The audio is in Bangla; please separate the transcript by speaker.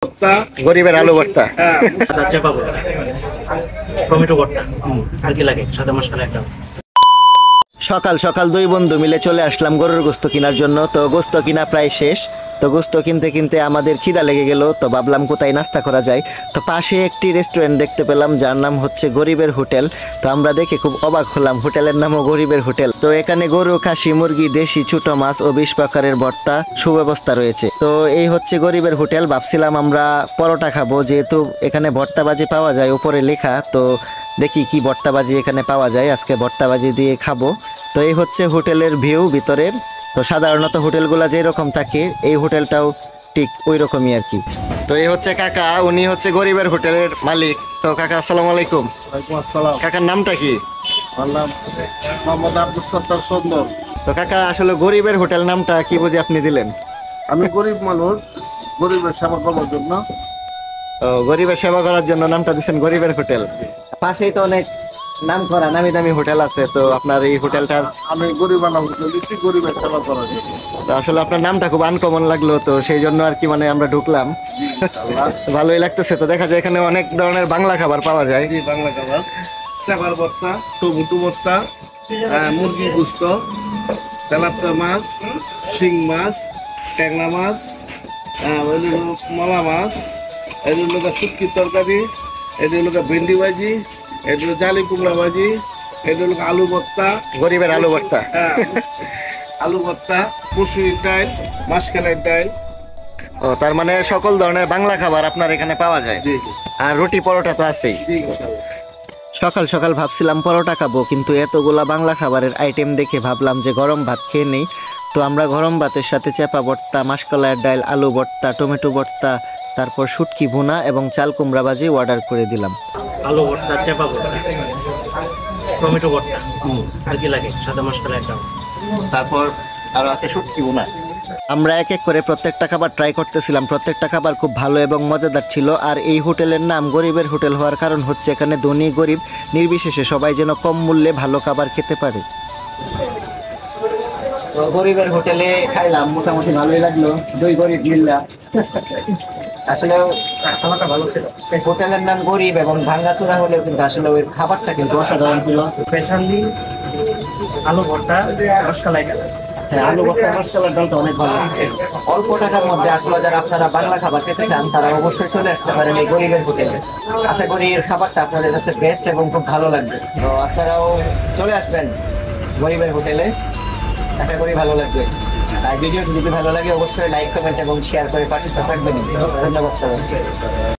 Speaker 1: ভর্তা,
Speaker 2: গরিবের আলু ভর্তা।
Speaker 3: চেপা ভর্তা, টমেটো ভর্তা, আর কি লাগে সাদা মশলা একটা।
Speaker 2: সকাল সকাল দুই বন্ধু মিলে চলে আসলাম গরুর গোস্ত কেনার জন্য। তো গোস্ত কিনা প্রায় শেষ। তো গোস্ত কিনতে কিনতে আমাদের খিদা লেগে গেল। তো ভাবলাম কোথায় নাস্তা করা যায়। তো পাশে একটি রেস্টুরেন্ট দেখতে পেলাম যার নাম হচ্ছে গরিবের হোটেল। তো আমরা দেখে খুব অবাক হলাম, হোটেলের নামও গরিবের হোটেল। তো এখানে গরু, খাসি, মুরগি, দেশি, ছোট মাছ ও 20 প্রকারের ভর্তা সুব্যবস্থা রয়েছে। তো এই হচ্ছে গরিবের হোটেল। ভাবছিলাম আমরা পরোটা খাবো, যেহেতু এখানে ভর্তাবাজি পাওয়া যায় উপরে লেখা। তো দেখি কি ভর্তাবাজি এখানে পাওয়া যায়, আজকে ভর্তাবাজি দিয়ে খাবো। তো এই হচ্ছে হোটেলের ভিউ ভিতরের। তো সাধারণত হোটেলগুলো যেরকম থাকে এই হোটেলটাও ঠিক ওই রকমই আর কি। তো এই হচ্ছে কাকা, উনি হচ্ছে গরিবের হোটেলের মালিক। তো কাকা আসসালামু আলাইকুম।
Speaker 1: ওয়ালাইকুম আসসালাম।
Speaker 2: কাকার নামটা কি?
Speaker 1: আমার নাম মোহাম্মদ আব্দুল সত্তার সুন্দর।
Speaker 2: তো কাকা আসলে গরিবের হোটেল নামটা কি বুঝে আপনি দিলেন?
Speaker 1: আমি গরিব মানুষ, গরিবের সেবা করার জন্য।
Speaker 2: ও, গরিবের সেবা করার জন্য নামটা দিচ্ছেন গরিবের হোটেল। পাশেই তো অনেক নাম করা নামি দামি হোটেল আছে, তো আপনার এই হোটেলটার
Speaker 1: আমি গরিব মানুষ, গরিবের সেবা করার জন্য।
Speaker 2: তো আসলে আপনার নামটা খুব আনকমন লাগলো, তো সেই জন্য আর কি মানে আমরা ঢুকলাম। ভালোই লাগতেছে। তো দেখা যায় এখানে অনেক ধরনের বাংলা খাবার পাওয়া যায়।
Speaker 1: জি, বাংলা খাবার, সেবার ভর্তা, টমেটো ভর্তা, মুরগির গোস্ত, তেলাপিয়া মাছ, শিং মাছ, ট্যাংরা মাছ, মলা মাছ, এটি হলো শুটকির তরকারি, এটি হলো ভেন্ডি ভাজি, এটি হলো জালি কুমড়া ভাজি, এটি হলো আলু ভর্তা,
Speaker 2: গরিবের আলু ভর্তা।
Speaker 1: আলু ভর্তা, মুসুরির ডাল, মাসকালের ডাল।
Speaker 2: ও, তার মানে সকল ধরনের বাংলা খাবার আপনার এখানে পাওয়া যায়।
Speaker 1: জি
Speaker 2: আর রুটি পরোটা তো আছেই।
Speaker 1: জি।
Speaker 2: সকাল সকাল ভাবছিলাম পরোটা খাবো, কিন্তু এতগুলা বাংলা খাবারের আইটেম দেখে ভাবলাম যে গরম ভাত খেয়ে নেই। তো আমরা গরম ভাতের সাথে চেপা ভর্তা, মাসকলাইয়ের ডাল, আলু ভর্তা, টমেটো ভর্তা, তারপর শুটকি ভুনা এবং চাল কুমড়া ভাজি অর্ডার করে দিলাম।
Speaker 3: আলু ভর্তা, চেপা ভর্তা, টমেটো ভর্তা, আর কি লাগে সাদা মশলা একটা।
Speaker 2: তারপর আরো আছে শুটকি ভুনা। আমরা এক এক করে প্রত্যেকটা খাবার ট্রাই করতেছিলাম। প্রত্যেকটা খাবার খুব ভালো এবং মজাদার ছিল। আর এই হোটেলের নাম গরিবের হোটেল হওয়ার কারণ হচ্ছে এখানে ধনী গরিব নির্বিশেষে সবাই যেন কম মূল্যে ভালো খাবার খেতে পারে। তো গরিবের হোটেলে খাইলাম, মোটামুটি ভালোই লাগলো। দুই গরিব মিল্লা। আসলে
Speaker 3: খাবারটা ভালো ছিল।
Speaker 2: হোটেলের নাম গরিব এবং ভাঙ্গাচোরা হলেও কিন্তু আসলে ওই খাবারটা কিন্তু অসাধারণ ছিল।
Speaker 3: স্পেশালি আলু ভর্তা, মশলা একটা।
Speaker 2: হ্যাঁ, আলু ভর্তা, মশলার ডালটা অনেক ভালো লাগছে। অল্প টাকার মধ্যে আসলে যারা আপনারা বাংলা খাবার খেতে চান তারা অবশ্যই চলে আসতে পারেন এই গরিবের হোটেলে। আশা করি এর খাবারটা আপনাদের কাছে বেস্ট এবং খুব ভালো লাগবে। তো আপনারাও চলে আসবেন গরিবের হোটেলে, আশা করি ভালো লাগবে। আর ভিডিওটি যদি ভালো লাগে অবশ্যই লাইক, কমেন্ট এবং শেয়ার করে পাশে থাকবেন। ধন্যবাদ সবাই।